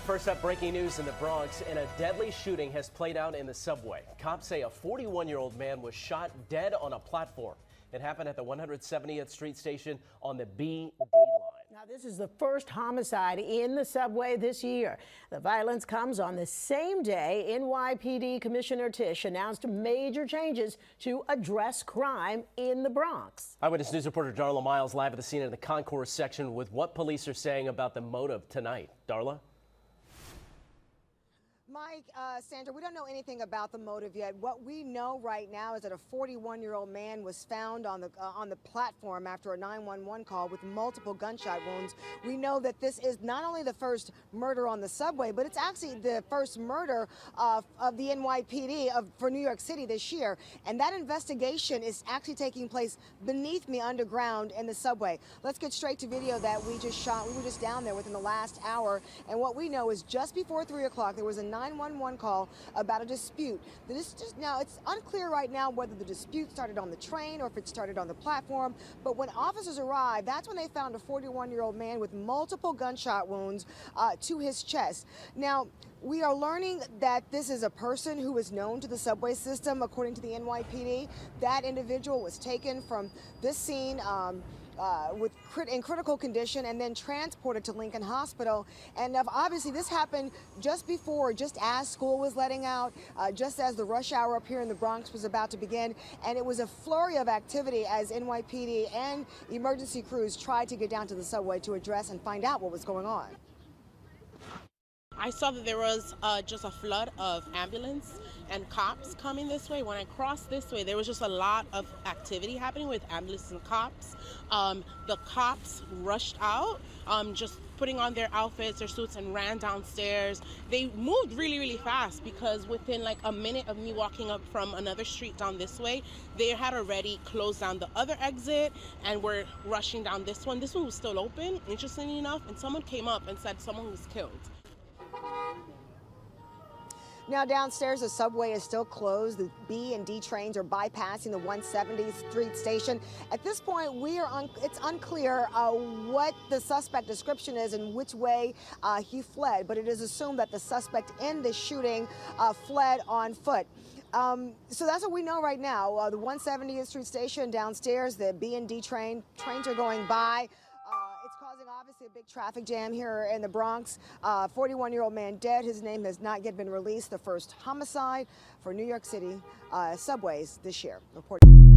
First up, breaking news in the Bronx, and a deadly shooting has played out in the subway. Cops say a 41-year-old man was shot dead on a platform. It happened at the 170th Street station on the BD line. Now, this is the first homicide in the subway this year. The violence comes on the same day NYPD Commissioner Tisch announced major changes to address crime in the Bronx. Eyewitness News reporter Darla Miles live at the scene of the concourse section with what police are saying about the motive tonight. Darla? Mike, Sandra, we don't know anything about the motive yet. What we know right now is that a 41-year-old man was found on the platform after a 911 call with multiple gunshot wounds. We know that this is not only the first murder on the subway, but it's actually the first murder of the NYPD for New York City this year. And that investigation is actually taking place beneath me underground in the subway. Let's get straight to video that we just shot. We were just down there within the last hour. And what we know is just before 3 o'clock, there was a 911 call about a dispute. Now, it's unclear right now whether the dispute started on the train or if it started on the platform, but when officers arrived, that's when they found a 41-year-old man with multiple gunshot wounds to his chest. Now, we are learning that this is a person who is known to the subway system, according to the NYPD. That individual was taken from this scene in critical condition and then transported to Lincoln Hospital. And obviously this happened just as school was letting out, just as the rush hour up here in the Bronx was about to begin. And it was a flurry of activity as NYPD and emergency crews tried to get down to the subway to address and find out what was going on. I saw that there was just a flood of ambulance and cops coming this way. When I crossed this way, there was just a lot of activity happening with ambulance and cops. The cops rushed out, just putting on their outfits, their suits, and ran downstairs. They moved really, really fast because within like a minute of me walking up from another street down this way, they had already closed down the other exit and were rushing down this one. This one was still open, interestingly enough, and someone came up and said someone was killed. Now downstairs, the subway is still closed. The B and D trains are bypassing the 170th Street station. At this point, it's unclear what the suspect description is and which way he fled, but it is assumed that the suspect in the shooting fled on foot. So that's what we know right now. The 170th Street station downstairs, the B and D trains are going by. It's causing obviously a big traffic jam here in the Bronx. 41-year-old man dead. His name has not yet been released. The first homicide for New York City subways this year. Reporting.